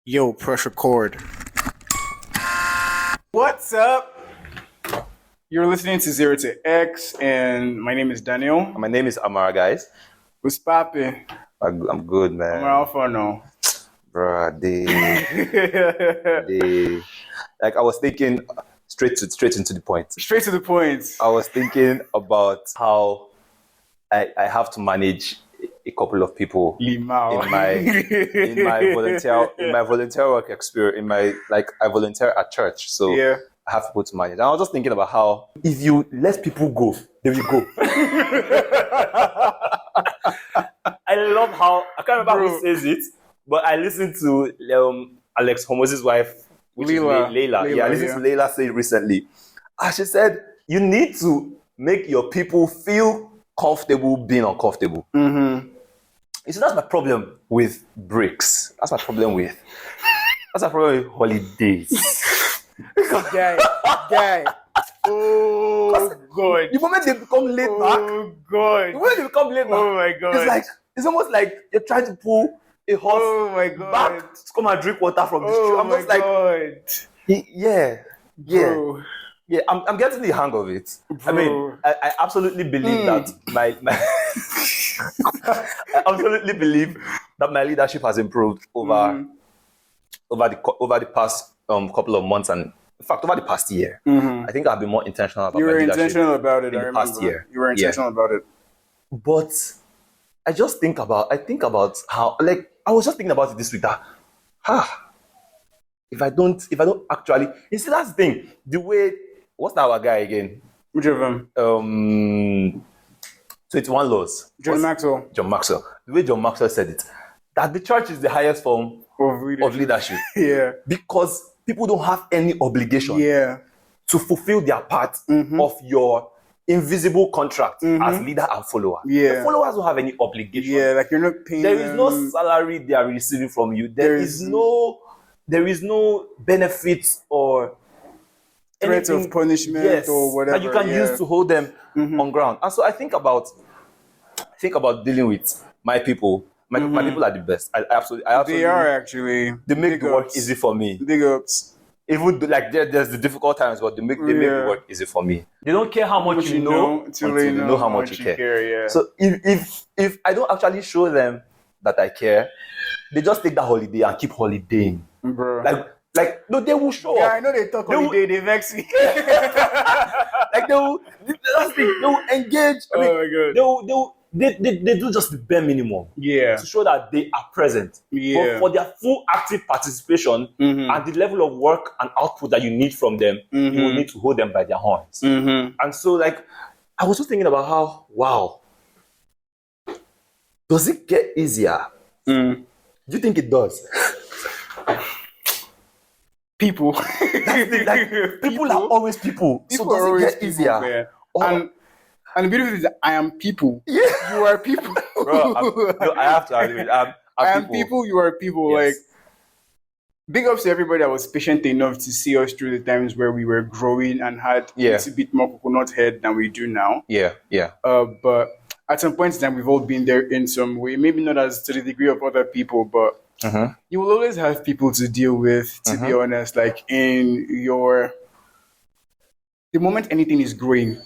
Yo, press record. What's up? You're listening to Zero to X, and my name is Daniel. My name is Amara, guys. What's poppin'? I'm good, man. Amara, how far now? Bruh, like I was thinking straight into the point. Straight to the point. I was thinking about how I have to manage a couple of people in my volunteer work experience. I volunteer at church, so Yeah. I have people to manage. And I was just thinking about how if you let people go, they will go. I love how I can't remember who says it, but I listened to Alex Homos's wife, which Layla. is Layla. Yeah, I listened to Layla say it recently. And she said, you need to make your people feel comfortable being uncomfortable. Mm-hmm. You see, that's my problem with breaks. That's my problem with holidays. Guy. Oh, God. The moment they become laid back, Oh, my God. it's almost like you're trying to pull a horse Oh, my God. back to come and drink water from the street. Oh, I'm my just like, God. yeah. Bro. Yeah, I'm getting the hang of it. Bro. I mean, I absolutely believe that my I absolutely believe that my leadership has improved over the past couple of months, and in fact over the past year. I think I've been more intentional about You my were leadership intentional about it. in I the remember. past year. You were intentional about it. But I think about how, like, I was just thinking about it this week that if I don't actually, you see, that's the thing. The way, what's that our guy again? Which of them? 21 Laws. John Maxwell. John Maxwell. The way John Maxwell said it, that the church is the highest form of leadership. Yeah. Because people don't have any obligation Yeah. to fulfill their part of your invisible contract as leader and follower. Yeah. The followers don't have any obligation. Yeah, like you're not paying There is no them. salary they are receiving from you. There is no benefits or Threats of punishment or whatever that you can use to hold them on ground. And so I think about dealing with my people. My people are the best. I absolutely. They are actually. They make Big the work ups. easy for me. Big ups. Even like there's the difficult times, but they make the work easy for me. They don't care how much you know until they know how much you care. Yeah. So if I don't actually show them that I care, they just take that holiday and keep holidaying. Bro. Like no, they will show Yeah, up. I know they talk holiday, they vex me. Like they will engage. I mean, Oh my God. they do just the bare minimum Yeah. to show that they are present. Yeah. But for their full active participation and the level of work and output that you need from them, you will need to hold them by their horns. And so, like, I was just thinking about how, wow, does it get easier? Do you think it does? People. People are always people. So does it get easier? And the beautiful thing is that I am people. Yeah. You are people. Bro, I have to admit, I am people, you are people. Yes. Like, big ups to everybody that was patient enough to see us through the times where we were growing and had a little bit more coconut head than we do now. Yeah. But at some point in time, we've all been there in some way. Maybe not as to the degree of other people, but you will always have people to deal with, to be honest. Like the moment anything is growing,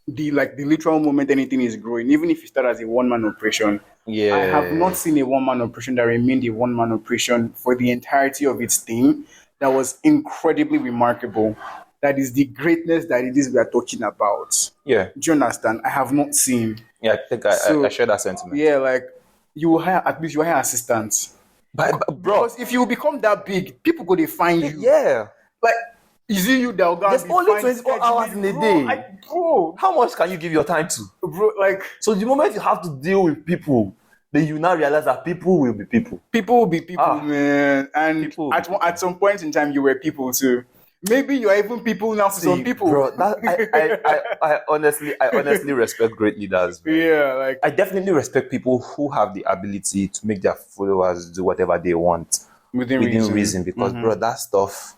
the literal moment anything is growing, even if you start as a one-man operation, I have not seen a one-man operation that remained a one-man operation for the entirety of its thing. That was incredibly remarkable. That is the greatness that it is we are talking about. Yeah. Do you understand? I have not seen. Yeah, I think I share that sentiment. Yeah, like you hire assistants. But bro, Because if you become that big, people go to find you. yeah. Like, is it you that will go There's and only find 24 hours in a day. Bro, How much can you give your time to? bro, like So the moment you have to deal with people, then you now realize that people will be people. people will be people, man. And People will be at some point in time, you were people too. Maybe you are even people now to some people. Bro, I honestly respect great leaders. Man. Yeah, like I definitely respect people who have the ability to make their followers do whatever they want within reason. Because bro, that stuff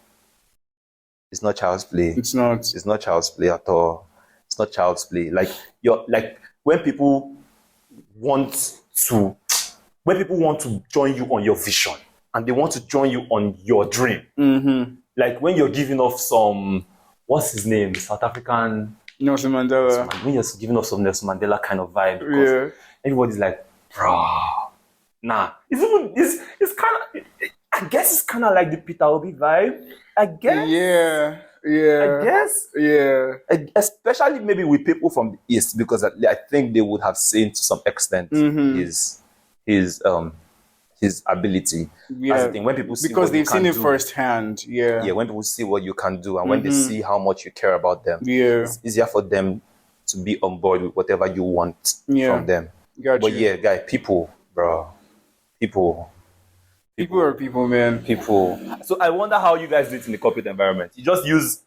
is not child's play. It's not. It's not child's play at all. It's not child's play. Like when people want to join you on your vision, and they want to join you on your dream. Like when you're giving off some, what's his name? South African Nelson Mandela. When you're giving off some Nelson Mandela kind of vibe, because everybody's like, bro, nah. It's kind of, I guess it's kind of like the Peter Obi vibe. I guess. Yeah. I guess. Yeah. Especially maybe with people from the East, because I think they would have seen to some extent his ability. Yeah. That's the thing. When people see because what they've seen it do, firsthand. Yeah. Yeah, when people see what you can do and when they see how much you care about them, Yeah. it's easier for them to be on board with whatever you want from them. Gotcha. But yeah, guy, people, bro. People are people, man. People. So I wonder how you guys do it in the corporate environment. You just use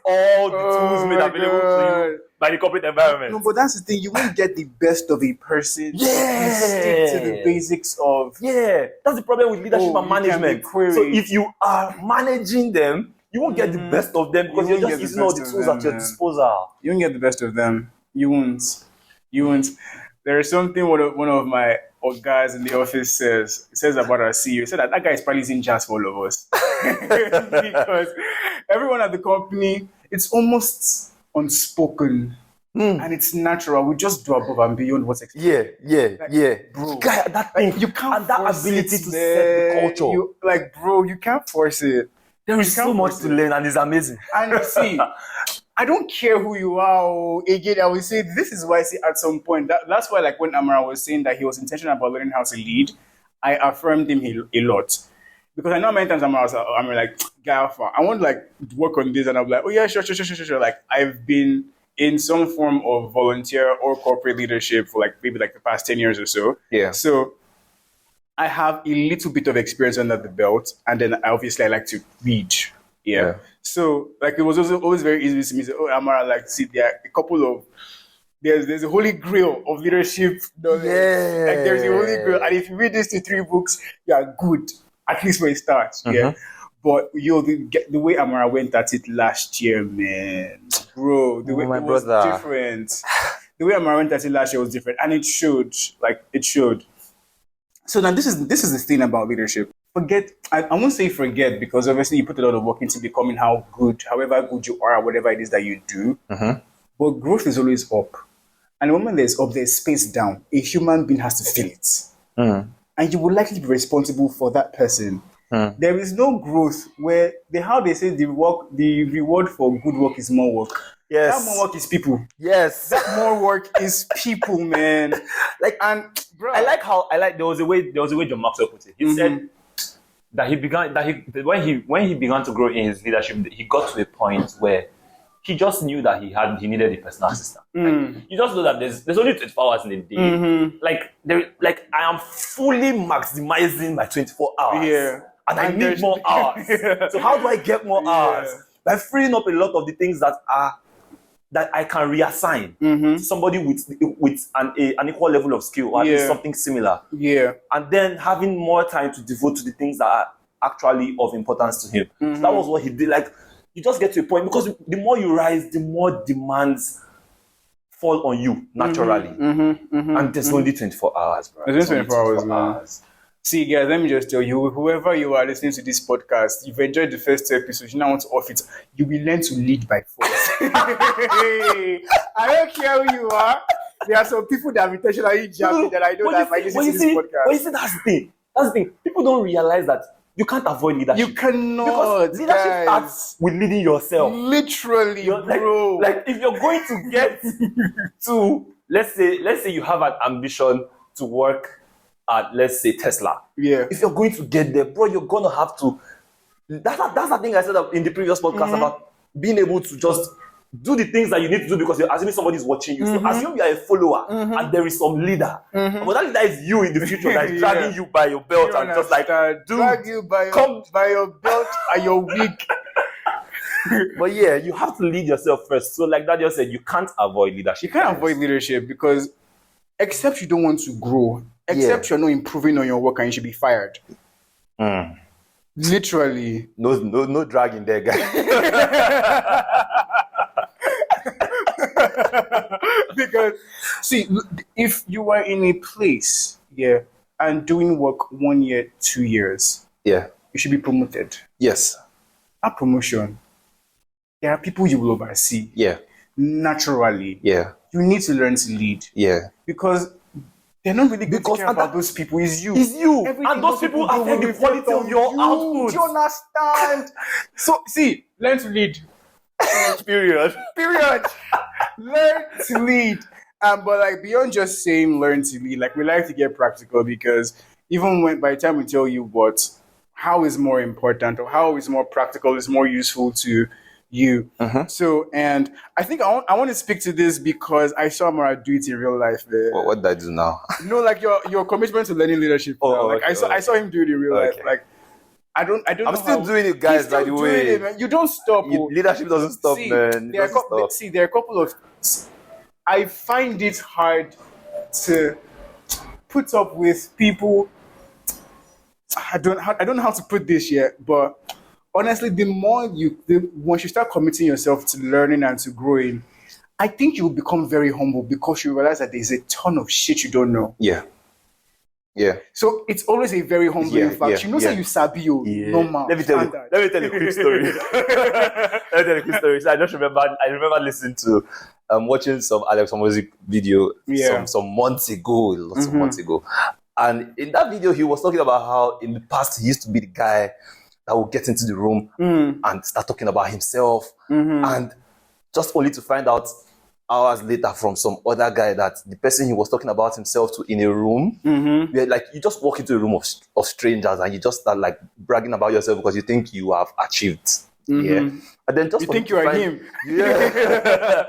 all the tools made available to you by the corporate environment. No, but that's the thing. You won't get the best of a person. Yeah. You stick to the basics of. Yeah. That's the problem with leadership and management. So if you are managing them, you won't get the best of them because you're just using all the tools at your disposal. You won't get the best of them. You won't. There is something one of my guys in the office says about our CEO. He said that guy is probably using jazz for all of us. Because everyone at the company, it's almost unspoken. And it's natural. We just do above and beyond what's expected. Yeah. Bro. Guy, that thing, you can't and that force ability it, to set the culture. Bro, you can't force it. There is so much to learn and it's amazing. And see, I don't care who you are. Again, I will say this is why I say at some point that's why, like when Amara was saying that he was intentional about learning how to lead, I affirmed him a lot. Because I know many times I'm like, guy, alpha, I want to like work on this, and I'm like, oh yeah, sure. Like I've been in some form of volunteer or corporate leadership for like maybe like the past 10 years or so. Yeah. So I have a little bit of experience under the belt, and then obviously I like to read. Yeah. So like it was also always very easy to me to say, oh Amara, like see there are a couple of there's a holy grail of leadership knowledge. Yeah. Like there's a holy grail, and if you read these 3 books, you are good, at least for a start. Yeah. But the way Amara went at it last year, man, bro, the way it was different. The way Amara went at it last year was different, and it showed. Like it showed. So now this is the thing about leadership. I won't say forget, because obviously you put a lot of work into becoming however good you are, whatever it is that you do. But growth is always up. And the moment there's up, there's space down. A human being has to feel it. And you will likely be responsible for that person. There is no growth where how they say the reward for good work is more work. Yes. That more work is people. Yes. That more work is people, man. Bro. There was a way John Maxwell put it. He said that when he began to grow in his leadership, he got to a point where he just knew that he needed a personal assistant. Like, you just know that there's only 24 hours in a day. I am fully maximizing my 24 hours. And I need more hours. So how do I get more hours? By freeing up a lot of the things that I can reassign to somebody with an equal level of skill, or at least something similar. Yeah. And then having more time to devote to the things that are actually of importance to him. So that was what he did. Like, you just get to a point, because the more you rise, the more demands fall on you naturally. And there's only 24 hours, bro. There's only 24 hours, man. See, guys, let me just tell you, whoever you are listening to this podcast, you've enjoyed the first 2 episodes, you now want to off it, you will learn to lead by force. I don't care who you are. There are some people that have intentionally jumped that I know that might listen to this podcast. But you see, that's the thing. People don't realize that you can't avoid leadership. You cannot. Because leadership starts with leading yourself. Literally, bro. Like if you're going to get to, let's say you have an ambition to work at, let's say, Tesla. Yeah. If you're going to get there, bro, you're going to have to. That's the thing I said in the previous podcast about being able to just do the things that you need to do because you're assuming somebody's watching you. So assume you're a follower and there is some leader. But that leader is you in the future that is dragging you by your belt and just like, drag you by your belt and your wig. But yeah, you have to lead yourself first. So like Daniel said, you can't avoid leadership. You can't avoid leadership because except you don't want to grow, except you're not improving on your work and you should be fired. Literally. No dragging there, guys. Because, see, if you are in a place, and doing work 1 year, 2 years, Yeah. You should be promoted. Yes. A promotion. There are people you will oversee. Yeah. Naturally. Yeah. You need to learn to lead. Yeah. Because they're not really going to care about those people. It's you. It's you. Everything and those people affect the quality of your output. Do you understand? So, see, learn to lead. Period. Learn to lead. But like beyond just saying learn to lead, like we like to get practical, because even when by the time we tell you what, how is more important or how is more practical, is more useful to you. So, and I think I want to speak to this because I saw Amara do it in real life. What did I do now? No, like your commitment to learning leadership. Like okay, I saw him do it in real life. Like I don't. I'm still doing it, guys. By the way, it, man. You don't stop. Leadership doesn't stop, man. There are a couple of. I find it hard to put up with people. I don't know how to put this yet, but honestly, once you start committing yourself to learning and to growing, I think you'll become very humble because you realize that there's a ton of shit you don't know. Yeah. So it's always a very humbling fact. Say you sabi normal. Let me tell you a quick story. So I remember listening to watching some Alex Hormozy video some months ago, lots of months ago. And in that video, he was talking about how in the past he used to be the guy that would get into the room and start talking about himself, and just only to find out hours later from some other guy that the person he was talking about himself to in a room, where like you just walk into a room of strangers and you just start like bragging about yourself because you think you have achieved. Yeah. And then just you think you are him. Yeah.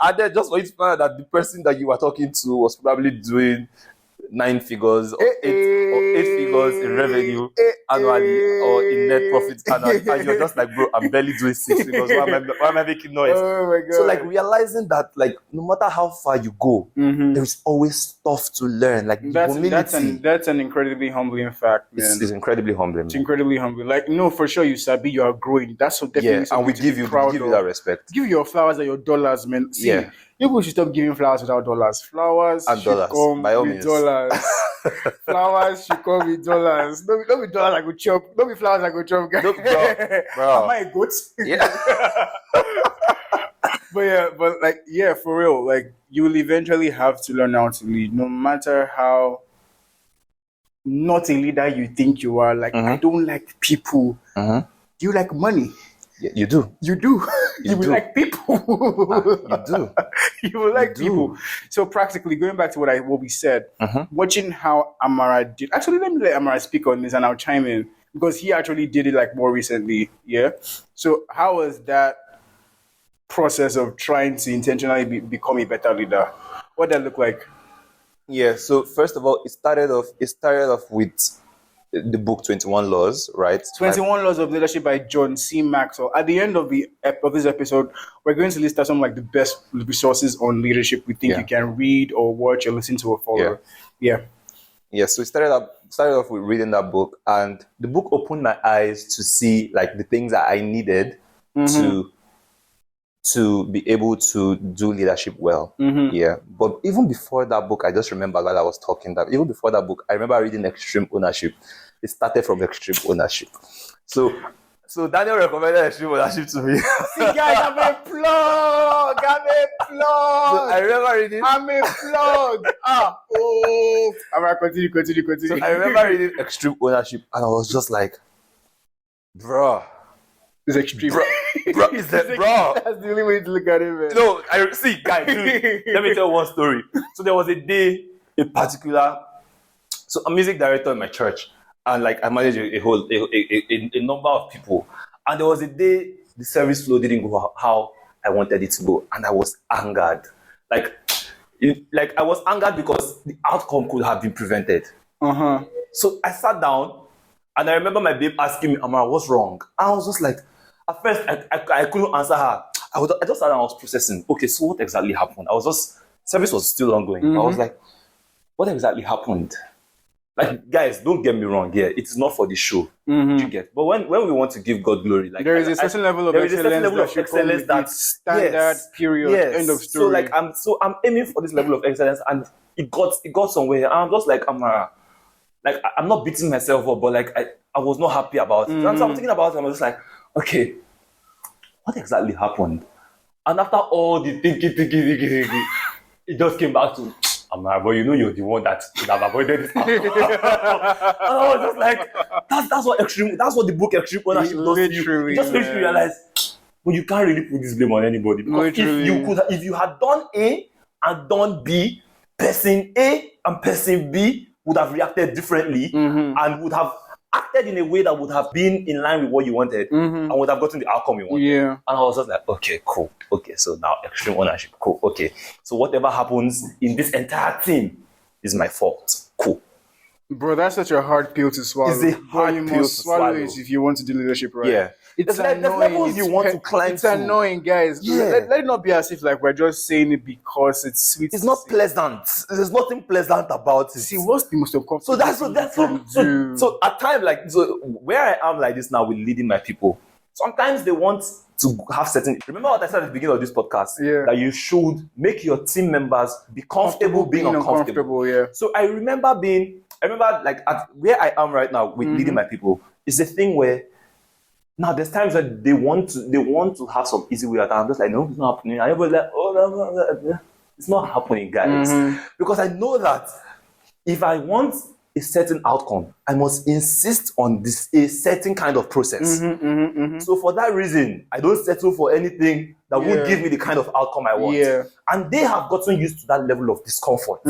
And then just for you to find out that the person that you were talking to was probably doing 9 figures or 8 figures in revenue annually or in net profit annually, and you're just like, bro, I'm barely doing 6 figures. Why am I making noise? Oh my God. So like realizing that like no matter how far you go, there is always stuff to learn. Like that's an incredibly humbling fact, man. It's incredibly humbling. It's incredibly humbling. Like no, for sure you sabi you are growing. That's so definitely and we give you that respect. Give your flowers and your dollars, man. See, people should stop giving flowers without dollars. Flowers and should come by all with means. Dollars. Flowers should come with dollars. Don't be dollars I go chop. Don't be flowers I go chop, guys. Bro. Am I a goat? Yeah. but for real, like you will eventually have to learn how to lead, no matter how not a leader you think you are. Like I don't like people. You like money. Yeah, you do. You do. You will like people. You do. You will like people. So practically, going back to what we said, watching how Amara did. Actually, let me let Amara speak on this, and I'll chime in because he actually did it like more recently. Yeah. So how was that process of trying to intentionally become a better leader? What did that look like? Yeah. So first of all, it started off with the book 21 Laws, right? 21 Laws of Leadership by John C. Maxwell. At the end of this episode, we're going to list out some like the best resources on leadership we think you can read or watch or listen to or follow. Yeah. So we started off with reading that book, and the book opened my eyes to see like the things that I needed to be able to do leadership well. Yeah. But even before that book, I just remember that I was talking that even before that book, I remember reading Extreme Ownership. It started from Extreme Ownership. So Daniel recommended Extreme Ownership to me. See, guys, I'm a plug. So I remember reading. I'm a plug. I'm gonna continue. So I remember reading Extreme Ownership, and I was just like, bro. It's extreme. Bro, is that bro? That's the only way to look at it, man. No, see, guys, let me tell one story. So there was a day, so I'm music director in my church, and like I manage a number of people. And there was a day the service flow didn't go how I wanted it to go, and I was angered. Like I was angered because the outcome could have been prevented. So I sat down, and I remember my babe asking me, Amara, what's wrong? And I was just like, at first, I couldn't answer her. I just sat down and I was processing. Okay, so what exactly happened? Service was still ongoing. I was like, what exactly happened? Like, guys, don't get me wrong here. It's not for the show. You get. But when we want to give God glory, like there is a certain level of excellence that's standard, period, end of story. So I'm aiming for this level of excellence, and it got somewhere. And I'm just like, Amara, like I'm not beating myself up, but like I was not happy about it. And so I'm thinking about it, I was just like, okay, what exactly happened? And after all the thinking, it just came back to, Amara, but you know you're the one that should have avoided this. And I was just like, that's what the book Extreme Ownership does to you. It just makes you realize, well, you can't really put this blame on anybody. Because if you had done A and done B, person A and person B would have reacted differently and would have acted in a way that would have been in line with what you wanted and would have gotten the outcome you wanted. Yeah. And I was just like, okay, cool. Okay, so now extreme ownership. Cool. Okay. So whatever happens in this entire thing is my fault. Cool. Bro, that's such a hard pill to swallow. It's a hard you pill must to swallow swallow. it if you want to do leadership right. Yeah. It's There's annoying. levels you want to climb It's to. annoying, guys. Yeah. Let it not be as if like we're just saying it because it's sweet. It's not pleasant. There's nothing pleasant about it. See, what's the most uncomfortable? So at times, like, so where I am like this now with leading my people, sometimes they want to have certain. Remember what I said at the beginning of this podcast? Yeah. That you should make your team members be comfortable being uncomfortable. Yeah. So I remember like at where I am right now with leading my people, it's a thing where now there's times that they want to have some easy way out. I'm just like, no, it's not happening. And everybody's like, oh, no, it's not happening, guys. Because I know that if I want a certain outcome, I must insist on a certain kind of process. So for that reason, I don't settle for anything that won't give me the kind of outcome I want. Yeah. And they have gotten used to that level of discomfort.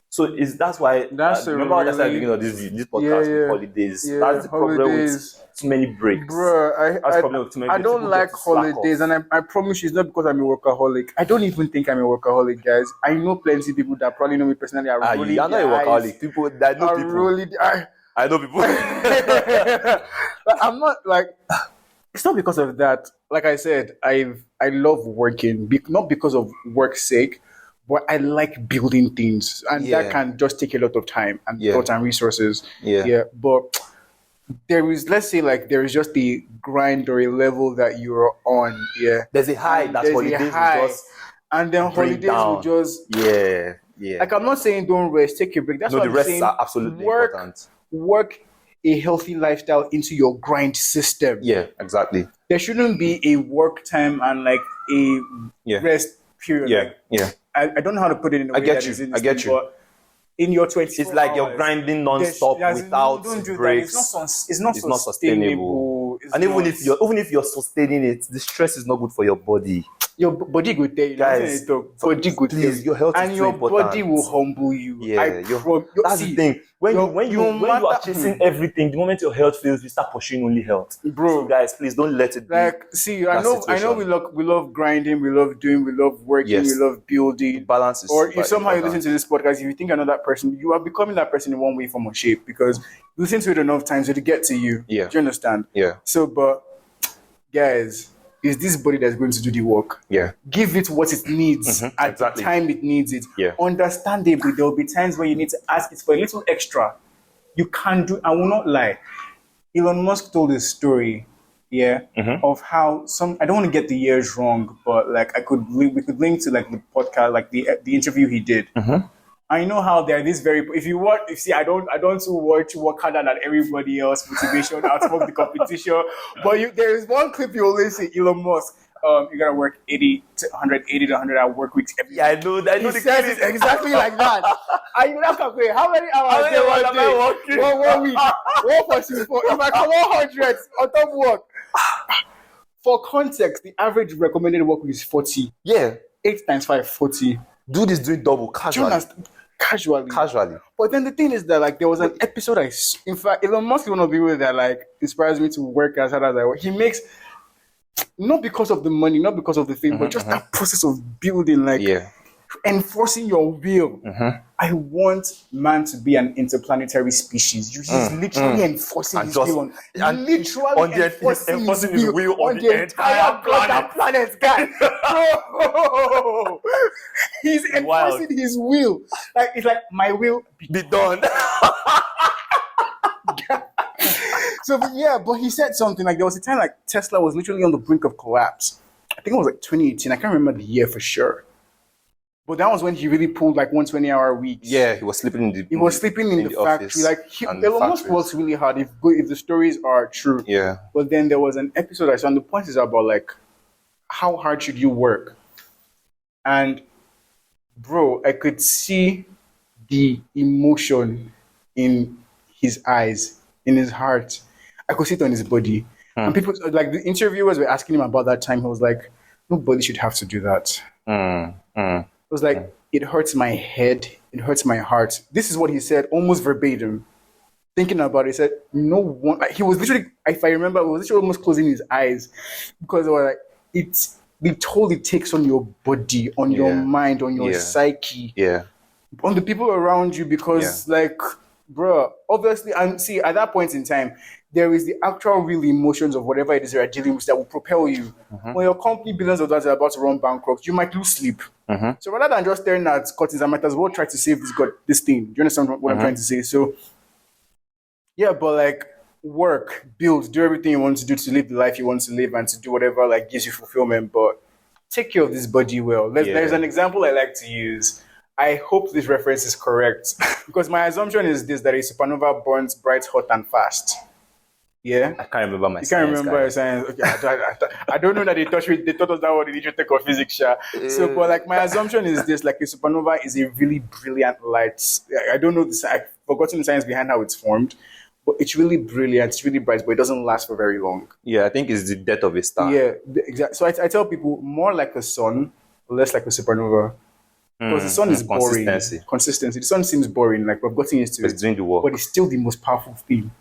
So that's why remember what I said at the beginning of this podcast with holidays. Yeah, that's the problem with too many breaks. Bro, I don't like holidays, and I promise you it's not because I'm a workaholic. I don't even think I'm a workaholic, guys. I know plenty of people that probably know me personally are rolling you're not a workaholic. People that know people. I know people. But I'm not like. It's not because of that. Like I said, I love working, not because of work's sake. But I like building things, and that can just take a lot of time and thought and resources. Yeah. But there is, let's say, like there is just a grind or a level that you're on. Yeah. There's a high. That's holidays will just and then holidays will just yeah. Like I'm not saying don't rest, take a break. That's what I'm saying. The rests are absolutely important. Work a healthy lifestyle into your grind system. Yeah, exactly. There shouldn't be a work time and like a rest period. Yeah. I don't know how to put it in a way that is in this thing, but in your 20s, it's like you're grinding non-stop without breaks. It's not sustainable. And even if you're sustaining it, the stress is not good for your body. Your body will tell you, guys. Please, your health and is your so important. body will humble you. Yeah, that's the thing. When you are chasing everything, the moment your health fails, you start pursuing only health. Bro, so guys, please don't let it be. Like, see, I know we love grinding, we love doing, we love working, we love building. Balance is or if somehow you listen to this podcast, if you think another person, you are becoming that person in one way, form, or shape, because you listen to it enough times, it'll get to you. Yeah. Do you understand? Yeah. So, but guys, is this body that's going to do the work? Yeah. Give it what it needs at the time it needs it. Yeah. Understandably, there will be times where you need to ask it for a little extra. You can't do. I will not lie. Elon Musk told a story, of how I don't want to get the years wrong, but like we could link to like the podcast, like the interview he did. I know how there are this I don't watch work harder than everybody else, motivation, outsmoke the competition. But there is one clip you always see, Elon Musk. You gotta work 80 to 100 hour work weeks every week. I know that. He says it exactly like that. I know that calculate how many hours am I working? 1 week. 1.64. If I come 100 on top work. For context, the average recommended work week is 40. Yeah. 8 times 5, 40. Dude is doing double casually. Casually. But then the thing is that like there was an episode in fact, Elon Musk is one of the people that like inspires me to work as hard as I work. He makes, not because of the money, not because of the thing, but just that process of building, like enforcing your will. I want man to be an interplanetary species. He's literally enforcing his will on his will on the entire planet, guys. Bro, he's enforcing his will. Like it's like my will be done. So but he said something like there was a time like Tesla was literally on the brink of collapse. I think it was like 2018. I can't remember the year for sure. But that was when he really pulled like 120-hour weeks. Yeah, he was sleeping in the factory. Like Elon Musk works really hard if the stories are true. Yeah. But then there was an episode I saw, and the point is about like how hard should you work? And bro, I could see the emotion in his eyes, in his heart. I could see it on his body. And people, like the interviewers were asking him about that time. He was like, nobody should have to do that. It was like, it hurts my head. It hurts my heart. This is what he said, almost verbatim. Thinking about it, he said, no one, like, he was literally, if I remember, he was literally almost closing his eyes because they were like, it's the toll it takes on your body, on your mind, on your psyche, on the people around you, because like, bro, obviously, and see, at that point in time, there is the actual real emotions of whatever it is you're dealing with that will propel you. When your company, billions of dollars, are about to run bankrupt, you might lose sleep. So rather than just staring at curtains, I might as well try to save this thing. Do you understand what I'm trying to say? So, yeah, but like, work, build, do everything you want to do to live the life you want to live and to do whatever like gives you fulfillment. But take care of this body well. There's an example I like to use. I hope this reference is correct because my assumption is this: that a supernova burns bright, hot, and fast. Yeah, I can't remember my. You can't remember your science. Okay, I don't know that they taught us that word in literature or physics. So, but like my assumption is this: like a supernova is a really brilliant light. I don't know I've forgotten the science behind how it's formed, but it's really brilliant. It's really bright, but it doesn't last for very long. Yeah, I think it's the death of a star. Yeah, exactly. So I tell people more like a sun, less like a supernova. Because the sun is boring. Consistency. The sun seems boring, like we've gotten used to it. It's doing the work. But it's still the most powerful thing.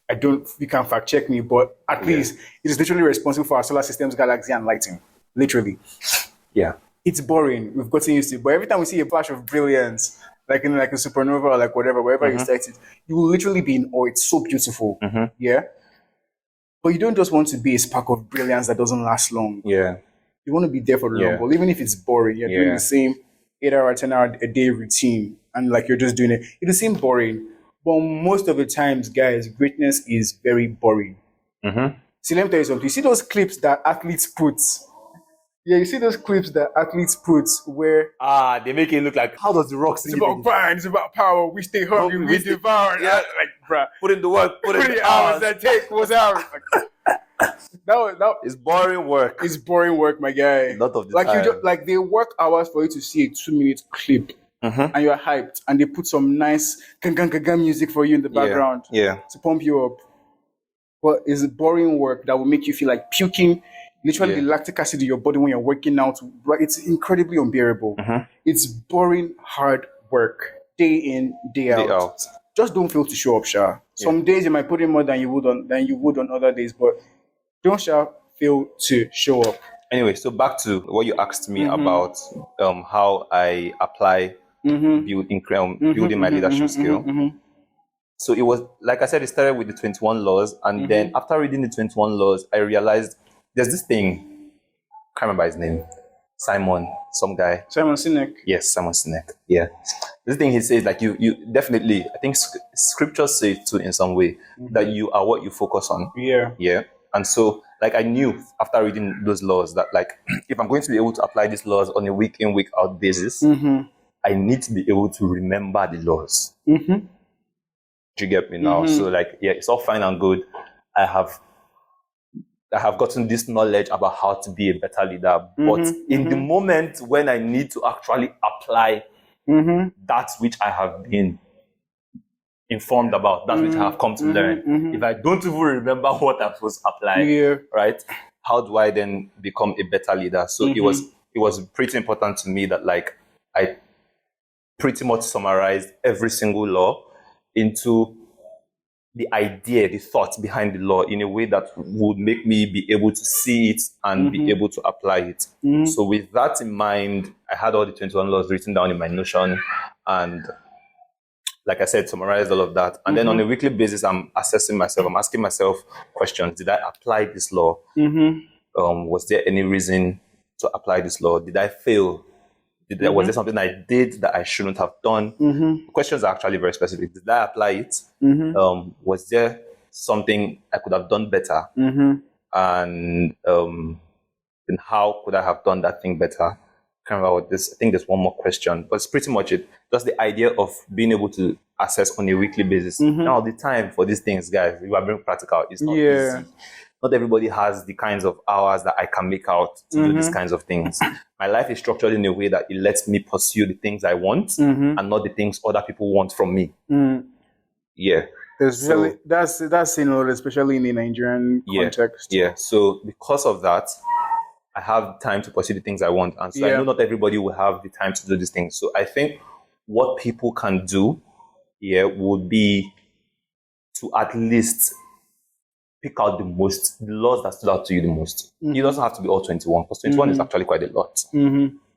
You can fact check me, but at least it is literally responsible for our solar system's galaxy and lighting. Literally. Yeah. It's boring. We've gotten used to it. But every time we see a flash of brilliance, like in like a supernova or like wherever you start it, you will literally be in awe. It's so beautiful. Yeah. But you don't just want to be a spark of brilliance that doesn't last long. Yeah. You want to be there for the long haul, even if it's boring. You're doing the same 8-hour, 10-hour a day routine, and like you're just doing it. It'll seem boring, but most of the times, guys, greatness is very boring. See, let me tell you something. You see those clips that athletes put? Yeah, you see those clips that athletes put where they make it look like, how does the rock sing? It's about grind, it's about power. We stay hungry, we devour. Yeah, like, bruh, put in the work, put in the hours that take was hours. That it's boring work. It's boring work, my guy. A lot of the like time. You just, like they work hours for you to see a 2-minute clip, and you're hyped, and they put some nice gang music for you in the background, to pump you up. But it's boring work that will make you feel like puking. Literally, the lactic acid in your body when you're working out, it's incredibly unbearable. It's boring, hard work, day in, day out. Just don't fail to show up, Sha. Some days you might put in more than you would on other days, but don't fail to show up. Anyway, so back to what you asked me about how I apply building my leadership skill. So it was, like I said, it started with the 21 laws. And then after reading the 21 laws, I realized there's this thing, I can't remember his name, Simon Sinek. Yes, Simon Sinek. Yeah. This thing he says, like you definitely, I think scriptures say it too in some way, that you are what you focus on. Yeah. And so, like, I knew after reading those laws that, like, if I'm going to be able to apply these laws on a week in, week out basis, I need to be able to remember the laws. Do you get me now? So, like, yeah, it's all fine and good. I have gotten this knowledge about how to be a better leader. But in the moment when I need to actually apply that which I have been informed about, that which I have come to learn, if I don't even remember what I'm supposed to apply, right? How do I then become a better leader? So it was pretty important to me that, like, I pretty much summarized every single law into the idea, the thought behind the law in a way that would make me be able to see it and be able to apply it. So with that in mind, I had all the 21 laws written down in my Notion, and like I said, summarized all of that. And then on a weekly basis, I'm assessing myself. I'm asking myself questions. Did I apply this law? Was there any reason to apply this law? Did I fail? Was there something I did that I shouldn't have done? Questions are actually very specific. Did I apply it? Was there something I could have done better? And then how could I have done that thing better? can't remember what this. I think there's one more question, but it's pretty much it. Just the idea of being able to assess on a weekly basis. Now, the time for these things, guys, if you are being practical, it's not easy. Not everybody has the kinds of hours that I can make out to do these kinds of things. My life is structured in a way that it lets me pursue the things I want and not the things other people want from me. Yeah. So, that's in order, especially in the Nigerian context. Yeah. So because of that, I have time to pursue the things I want. And so I know not everybody will have the time to do these things. So I think what people can do would be to at least pick out the laws that stood out to you the most. It doesn't have to be all 21, because 21 is actually quite a lot.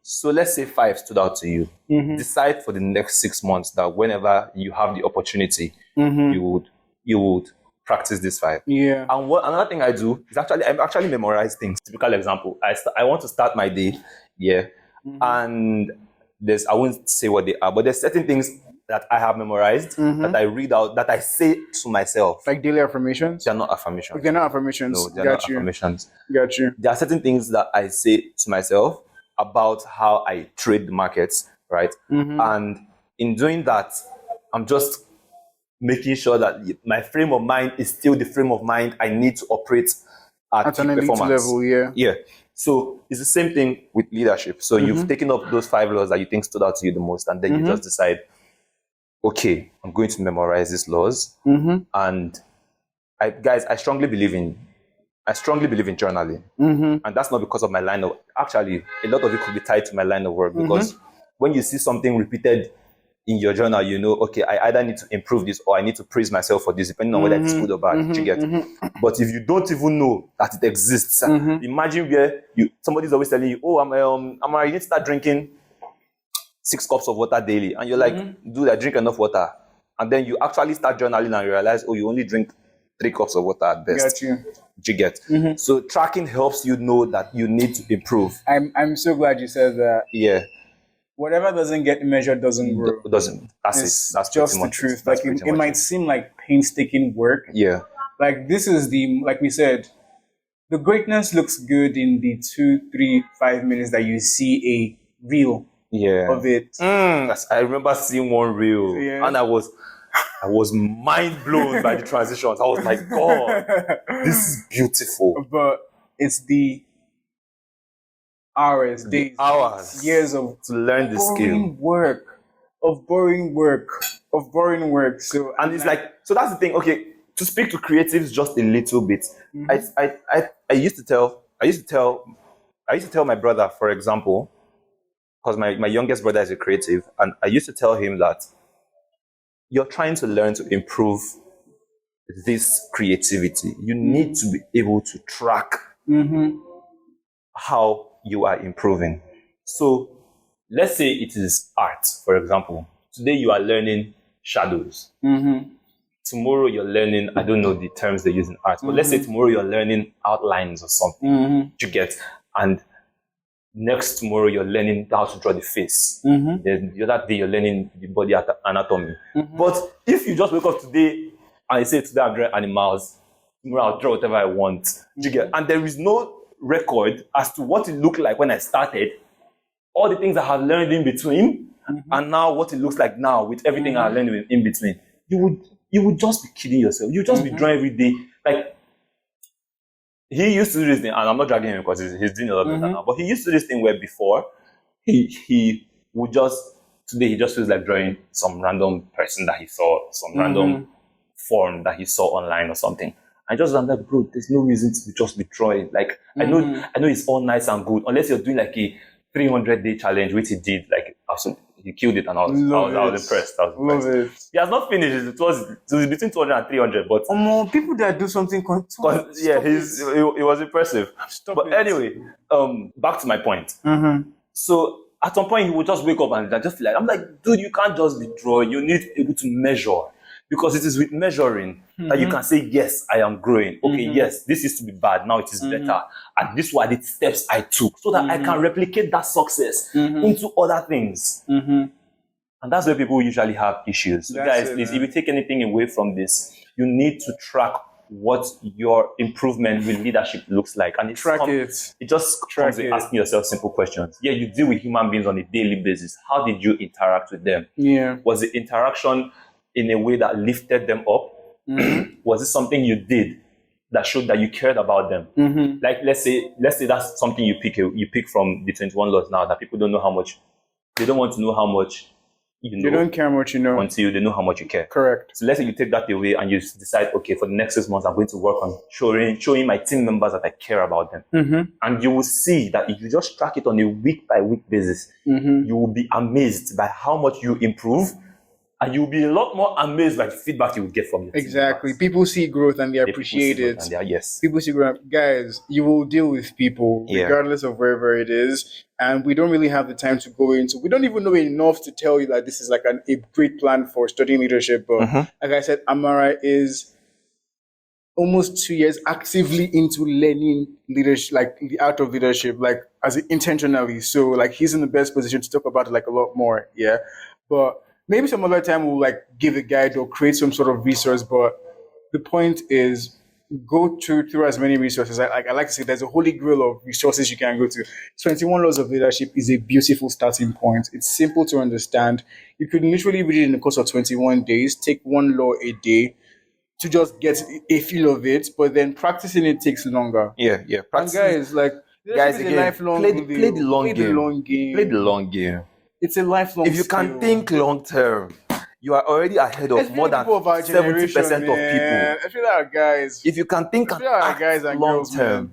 So let's say 5 stood out to you. Decide for the next 6 months that whenever you have the opportunity, you would practice this 5. Yeah. And another thing I do is I memorize things. Typical example, I want to start my day, and I won't say what they are, but there's certain things that I have memorized, that I read out, that I say to myself. Like daily affirmations? They're not affirmations. They're not affirmations. No, they're not affirmations. Got you. There are certain things that I say to myself about how I trade the markets, right? And in doing that, I'm just making sure that my frame of mind is still the frame of mind I need to operate at an elite level. Yeah. So it's the same thing with leadership. So you've taken up those 5 laws that you think stood out to you the most, and then you just decide, okay, I'm going to memorize these laws. And I strongly believe in journaling. And that's not because of my line of, actually, a lot of it could be tied to my line of work, because when you see something repeated in your journal, you know, okay, I either need to improve this or I need to praise myself for this, depending on whether it's good or bad. You get. But if you don't even know that it exists, imagine where somebody's always telling you, oh, Amara, you need to start drinking 6 cups of water daily. And you're like, dude, I drink enough water. And then you actually start journaling and you realize, oh, you only drink 3 cups of water at best. Got you. You get. So tracking helps you know that you need to improve. I'm so glad you said that. Yeah. Whatever doesn't get measured doesn't grow. Doesn't. That's it. That's just the truth. Like it might seem like painstaking work. Yeah. Like this is like we said, the greatness looks good in the 2, 3, 5 minutes that you see a reel of it. I remember seeing one reel, and I was mind blown by the transitions. I was like, God, this is beautiful. But it's the hours, days, years of to learn the skill. Boring work. So it's like, so that's the thing. Okay, to speak to creatives just a little bit. I used to tell my brother, for example, because my youngest brother is a creative, and I used to tell him that you're trying to learn to improve this creativity. You need to be able to track how you are improving. So let's say it is art, for example. Today you are learning shadows. Tomorrow you're learning, I don't know the terms they use in art, but let's say tomorrow you're learning outlines or something. You get. And next tomorrow you're learning how to draw the face. Then the other day you're learning the body anatomy. But if you just wake up today and you say, today I'm drawing animals, tomorrow I'll draw whatever I want. You get. And there is no record as to what it looked like when I started, all the things I have learned in between, and now what it looks like now with everything I learned in between. You would just be kidding yourself. You just be drawing every day. Like, he used to do this thing, and I'm not dragging him because he's doing a lot better now, but he used to do this thing where before he would today he just feels like drawing some random person that he saw, some random form that he saw online or something. I just was like, bro, there's no reason to just be drawing. Like, I know it's all nice and good, unless you're doing like a 300-day challenge, which he did. Like, he killed it, and I was impressed. Love it. He has not finished. It was between 200 and 300, but people that do something, it was impressive. Anyway, back to my point. So at some point, he would just wake up and just like, I'm like, dude, you can't just be drawing. You need to be able to measure. Because it is with measuring that you can say, yes, I am growing. Okay, yes, this used to be bad. Now it is better. And these were the steps I took so that I can replicate that success into other things. And that's where people usually have issues. So guys, please, if you take anything away from this, you need to track what your improvement with leadership looks like. And it just comes with asking yourself simple questions. Yeah, you deal with human beings on a daily basis. How did you interact with them? Yeah. Was the interaction in a way that lifted them up? Was it something you did that showed that you cared about them? Like let's say that's something you pick from the 21 laws now, that people don't know how much, they don't want to know how much you know. They don't care much you know until they know how much you care. Correct. So let's say you take that away and you decide, okay, for the next 6 months I'm going to work on showing my team members that I care about them. And you will see that if you just track it on a week by week basis, you will be amazed by how much you improve. And you'll be a lot more amazed by the feedback you will get from your team. Exactly. People see growth and they appreciate it. People see growth. Guys, you will deal with people regardless of wherever it is. And we don't really have the time to go into. We don't even know enough to tell you that this is like a great plan for studying leadership. But like I said, Amara is almost 2 years actively into learning leadership, like the art of leadership, like as intentionally. So like he's in the best position to talk about it like a lot more. Yeah. But maybe some other time we'll like give a guide or create some sort of resource, but the point is go through as many resources. I like to say there's a holy grail of resources you can go to. 21 Laws of Leadership is a beautiful starting point. It's simple to understand. You could literally read it in the course of 21 days, take one law a day to just get a feel of it, but then practicing it takes longer. Yeah. And guys, like, again, play the long game. It's a lifelong If you can think long term, you are already ahead of more than 70% of people. I feel like guys. If you can think guys and long girls, term.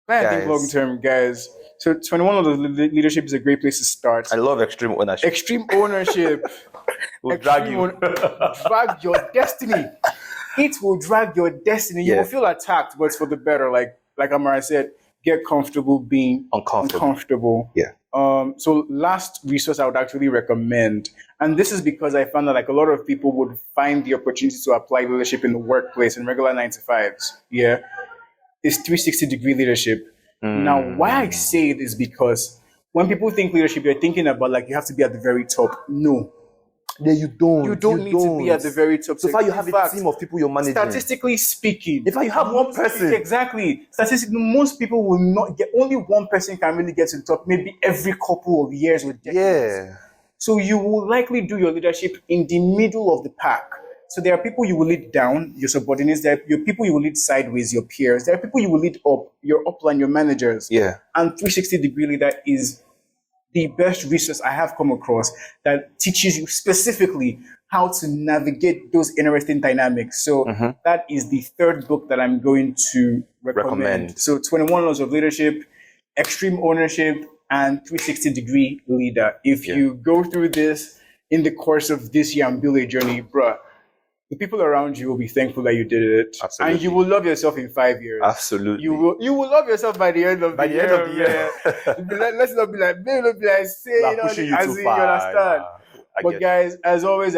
I think long term, guys. So 21 of the leadership is a great place to start. I love extreme ownership. Extreme ownership will drag you. Drag your destiny. It will drag your destiny. You will feel attacked, but it's for the better. Like Amara said, get comfortable being uncomfortable. Yeah. So last resource I would actually recommend, and this is because I found that like a lot of people would find the opportunity to apply leadership in the workplace in regular 9-to-5s. Yeah. Is 360-degree leadership. Now, why I say it is because when people think leadership, they're thinking about like you have to be at the very top. No. Yeah, you don't. You don't need to be at the very top. So far, you have a team of people you're managing. Statistically speaking, in fact, you have one person. Exactly. Statistically, most people will not get. Only one person can really get to the top. Maybe every couple of years or decades. Yeah. So you will likely do your leadership in the middle of the pack. So there are people you will lead down, your subordinates. There are people you will lead sideways, your peers. There are people you will lead up, your upline, your managers. Yeah. And 360-degree leader is the best resource I have come across that teaches you specifically how to navigate those interesting dynamics. So that is the third book that I'm going to recommend. So 21 Laws of Leadership, Extreme Ownership, and 360-degree leader. If you go through this in the course of this year and build a journey, bruh, the people around you will be thankful that you did it. Absolutely. And you will love yourself in 5 years. Absolutely. You will love yourself by the end of the year. Let's not be like, say, as you understand. But guys, as always,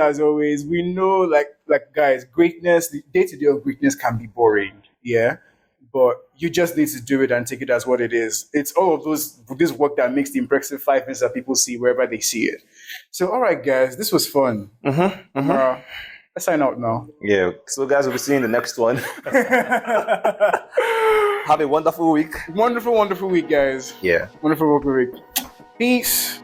we know like guys, greatness, the day-to-day of greatness can be boring. Yeah. But you just need to do it and take it as what it is. It's all of this work that makes the impressive 5 minutes that people see wherever they see it. So, all right, guys, this was fun. Let's sign out now. Yeah. So, guys, we'll be seeing the next one. Have a wonderful week. Wonderful week, guys. Yeah. Wonderful week. Peace.